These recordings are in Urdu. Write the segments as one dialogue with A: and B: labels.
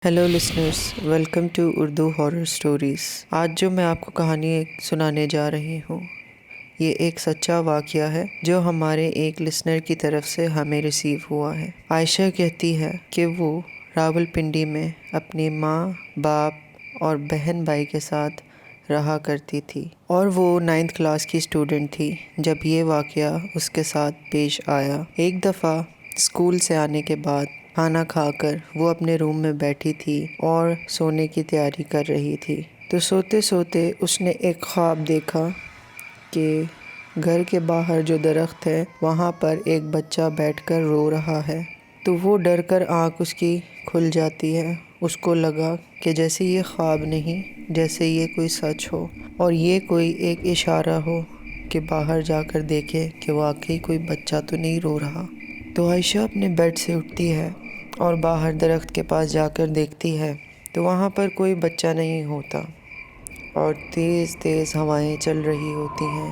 A: Hello listeners, welcome to Urdu horror stories. آج جو میں آپ کو کہانی سنانے جا رہی ہوں، یہ ایک سچا واقعہ ہے جو ہمارے ایک لسنر کی طرف سے ہمیں ریسیو ہوا ہے۔ عائشہ کہتی ہے کہ وہ راولپنڈی میں اپنی ماں، باپ اور بہن بھائی کے ساتھ رہا کرتی تھی، اور وہ 9th کلاس کی اسٹوڈنٹ تھی جب یہ واقعہ اس کے ساتھ پیش آیا۔ ایک دفعہ اسکول سے آنے کے بعد کھانا کھا کر وہ اپنے روم میں بیٹھی تھی اور سونے کی تیاری کر رہی تھی، تو سوتے سوتے اس نے ایک خواب دیکھا کہ گھر کے باہر جو درخت ہے وہاں پر ایک بچہ بیٹھ کر رو رہا ہے۔ تو وہ ڈر کر آنکھ اس کی کھل جاتی ہے۔ اس کو لگا کہ جیسے یہ خواب نہیں، جیسے یہ کوئی سچ ہو اور یہ کوئی ایک اشارہ ہو کہ باہر جا کر دیکھے کہ واقعی کوئی بچہ تو نہیں رو رہا۔ تو عائشہ اپنے بیڈ سے اٹھتی ہے اور باہر درخت کے پاس جا کر دیکھتی ہے تو وہاں پر کوئی بچہ نہیں ہوتا، اور تیز تیز ہوائیں چل رہی ہوتی ہیں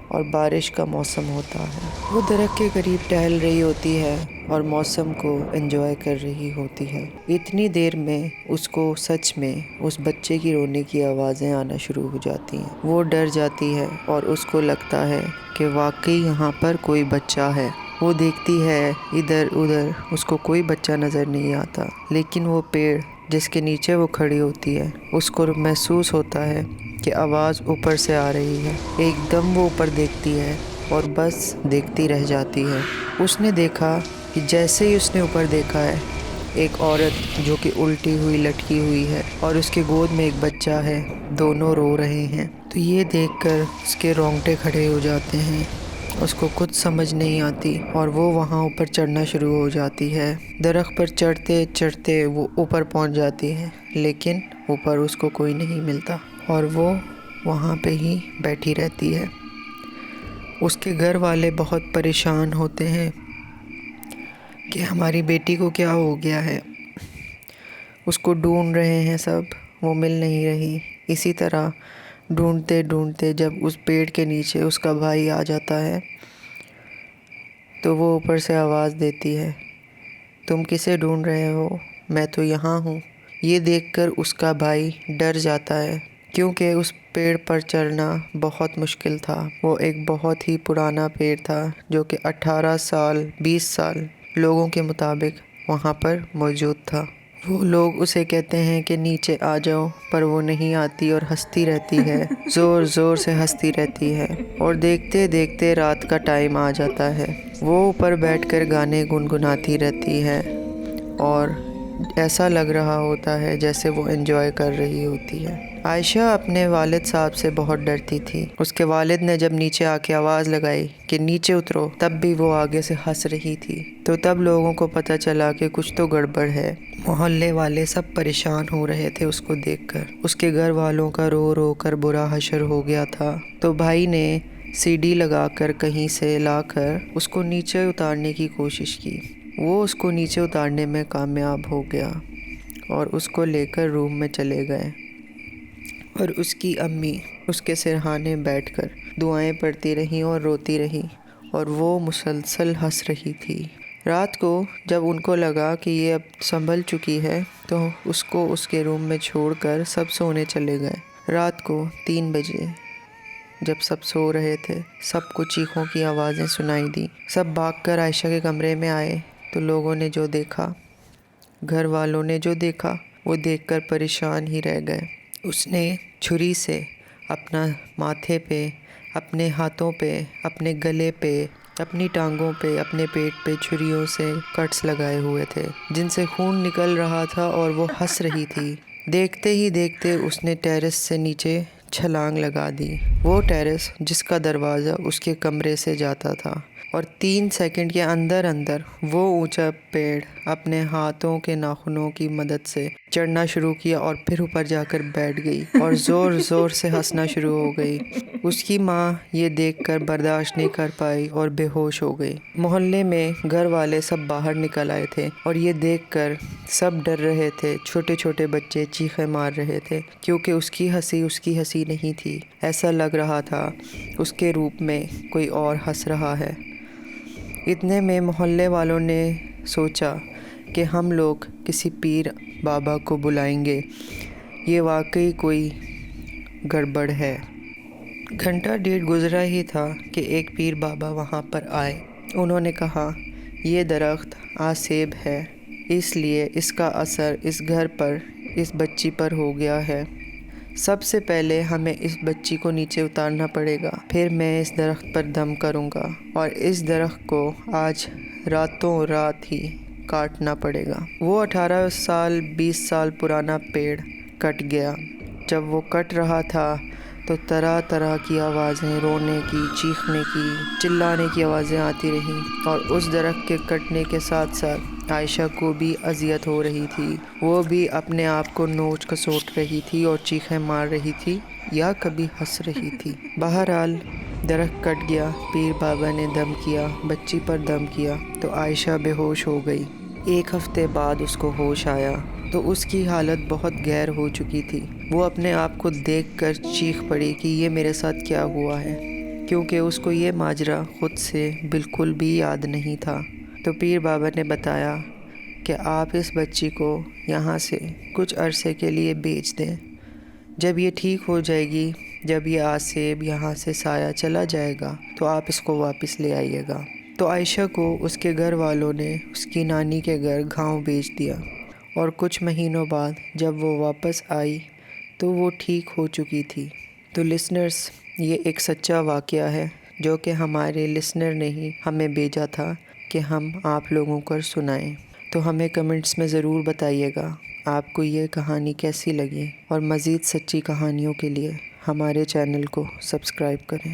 A: اور بارش کا موسم ہوتا ہے۔ وہ درخت کے قریب ٹہل رہی ہوتی ہے اور موسم کو انجوائے کر رہی ہوتی ہے۔ اتنی دیر میں اس کو سچ میں اس بچے کی رونے کی آوازیں آنا شروع ہو جاتی ہیں۔ وہ ڈر جاتی ہے اور اس کو لگتا ہے کہ واقعی یہاں پر کوئی بچہ ہے۔ وہ دیکھتی ہے ادھر ادھر، اس کو کوئی بچہ نظر نہیں آتا، لیکن وہ پیڑ جس کے نیچے وہ کھڑی ہوتی ہے اس کو محسوس ہوتا ہے کہ آواز اوپر سے آ رہی ہے۔ ایک دم وہ اوپر دیکھتی ہے اور بس دیکھتی رہ جاتی ہے۔ اس نے دیکھا کہ جیسے ہی اس نے اوپر دیکھا ہے، ایک عورت جو کہ الٹی ہوئی لٹکی ہوئی ہے اور اس کے گود میں ایک بچہ ہے، دونوں رو رہے ہیں۔ تو یہ دیکھ کر اس کے رونگٹے کھڑے ہو جاتے ہیں، اس کو کچھ سمجھ نہیں آتی اور وہ وہاں اوپر چڑھنا شروع ہو جاتی ہے۔ درخت پر چڑھتے چڑھتے وہ اوپر پہنچ جاتی ہے، لیکن اوپر اس کو کوئی نہیں ملتا اور وہ وہاں پہ ہی بیٹھی رہتی ہے۔ اس کے گھر والے بہت پریشان ہوتے ہیں کہ ہماری بیٹی کو کیا ہو گیا ہے۔ اس کو ڈھونڈ رہے ہیں سب، وہ مل نہیں رہی۔ اسی طرح ڈھونڈتے ڈھونڈتے جب اس پیڑ کے نیچے اس کا بھائی آ جاتا ہے تو وہ اوپر سے آواز دیتی ہے، تم کسے ڈھونڈ رہے ہو؟ میں تو یہاں ہوں۔ یہ دیکھ کر اس کا بھائی ڈر جاتا ہے، کیونکہ اس پیڑ پر چڑھنا بہت مشکل تھا۔ وہ ایک بہت ہی پرانا پیڑ تھا جو کہ 18 سال 20 سال لوگوں کے مطابق وہاں پر موجود تھا۔ وہ لوگ اسے کہتے ہیں کہ نیچے آ جاؤ، پر وہ نہیں آتی اور ہنستی رہتی ہے، زور زور سے ہنستی رہتی ہے، اور دیکھتے دیکھتے رات کا ٹائم آ جاتا ہے۔ وہ اوپر بیٹھ کر گانے گنگناتی رہتی ہے اور ایسا لگ رہا ہوتا ہے جیسے وہ انجوائے کر رہی ہوتی ہے۔ عائشہ اپنے والد صاحب سے بہت ڈرتی تھی۔ اس کے والد نے جب نیچے آ کے آواز لگائی کہ نیچے اترو، تب بھی وہ آگے سے ہنس رہی تھی۔ تو تب لوگوں کو پتہ چلا کہ کچھ تو گڑبڑ ہے۔ محلے والے سب پریشان ہو رہے تھے اس کو دیکھ کر۔ اس کے گھر والوں کا رو رو کر برا حشر ہو گیا تھا۔ تو بھائی نے سیڑھی لگا کر کہیں سے لا کر اس کو نیچے اتارنے کی کوشش کی۔ وہ اس کو نیچے اتارنے میں کامیاب ہو گیا اور اس کو لے کر روم میں چلے گئے، اور اس کی امی اس کے سرہانے بیٹھ کر دعائیں پڑھتی رہیں اور روتی رہیں، اور وہ مسلسل ہنس رہی تھی۔ رات کو جب ان کو لگا کہ یہ اب سنبھل چکی ہے تو اس کو اس کے روم میں چھوڑ کر سب سونے چلے گئے۔ رات کو 3 بجے جب سب سو رہے تھے، سب کو چیخوں کی آوازیں سنائی دی۔ سب بھاگ کر عائشہ کے کمرے میں آئے تو لوگوں نے جو دیکھا، گھر والوں نے جو دیکھا، وہ دیکھ کر پریشان ہی رہ گئے۔ اس نے چھری سے اپنا ماتھے پہ، اپنے ہاتھوں پہ، اپنے گلے پہ، اپنی ٹانگوں پہ، اپنے پیٹ پہ چھریوں سے کٹس لگائے ہوئے تھے جن سے خون نکل رہا تھا، اور وہ ہنس رہی تھی۔ دیکھتے ہی دیکھتے اس نے ٹیرس سے نیچے چھلانگ لگا دی، وہ ٹیرس جس کا دروازہ اس کے کمرے سے جاتا تھا، اور 3 سیکنڈ کے اندر اندر وہ اونچا پیڑ اپنے ہاتھوں کے ناخنوں کی مدد سے چڑھنا شروع کیا، اور پھر اوپر جا کر بیٹھ گئی اور زور زور سے ہنسنا شروع ہو گئی۔ اس کی ماں یہ دیکھ کر برداشت نہیں کر پائی اور بے ہوش ہو گئی۔ محلے میں گھر والے سب باہر نکل آئے تھے اور یہ دیکھ کر سب ڈر رہے تھے۔ چھوٹے چھوٹے بچے چیخیں مار رہے تھے، کیونکہ اس کی ہنسی نہیں تھی۔ ایسا لگ رہا تھا اس کے روپ میں کوئی اور ہنس رہا ہے۔ اتنے میں محلے والوں نے سوچا کہ ہم لوگ کسی پیر بابا کو بلائیں گے، یہ واقعی کوئی گڑبڑ ہے۔ گھنٹہ ڈیڑھ گزرا ہی تھا کہ ایک پیر بابا وہاں پر آئے۔ انہوں نے کہا، یہ درخت آسیب ہے، اس لیے اس کا اثر اس گھر پر، اس بچی پر ہو گیا ہے۔ سب سے پہلے ہمیں اس بچی کو نیچے اتارنا پڑے گا، پھر میں اس درخت پر دم کروں گا اور اس درخت کو آج راتوں رات ہی کاٹنا پڑے گا۔ وہ 18 سال 20 سال پرانا پیڑ کٹ گیا۔ جب وہ کٹ رہا تھا تو طرح طرح کی آوازیں، رونے کی، چیخنے کی، چلانے کی آوازیں آتی رہیں، اور اس درخت کے کٹنے کے ساتھ ساتھ عائشہ کو بھی اذیت ہو رہی تھی۔ وہ بھی اپنے آپ کو نوچ کسوٹ رہی تھی اور چیخیں مار رہی تھی یا کبھی ہنس رہی تھی۔ بہرحال درخت کٹ گیا، پیر بابا نے دم کیا، بچی پر دم کیا تو عائشہ بے ہوش ہو گئی۔ 1 ہفتے بعد اس کو ہوش آیا تو اس کی حالت بہت گہر ہو چکی تھی۔ وہ اپنے آپ کو دیکھ کر چیخ پڑی کہ یہ میرے ساتھ کیا ہوا ہے، کیونکہ اس کو یہ ماجرا خود سے بالکل بھی یاد نہیں تھا۔ تو پیر بابا نے بتایا کہ آپ اس بچی کو یہاں سے کچھ عرصے کے لیے بیچ دیں۔ جب یہ ٹھیک ہو جائے گی، جب یہ آسیب یہاں سے سایہ چلا جائے گا تو آپ اس کو واپس لے آئیے گا۔ تو عائشہ کو اس کے گھر والوں نے اس کی نانی کے گھر گاؤں بھیج دیا، اور کچھ مہینوں بعد جب وہ واپس آئی تو وہ ٹھیک ہو چکی تھی۔ تو لسنرز، یہ ایک سچا واقعہ ہے جو کہ ہمارے لسنر نے ہی ہمیں بھیجا تھا کہ ہم آپ لوگوں کو سنائیں۔ تو ہمیں کمنٹس میں ضرور بتائیے گا آپ کو یہ کہانی کیسی لگی، اور مزید سچی کہانیوں کے لیے ہمارے چینل کو سبسکرائب کریں۔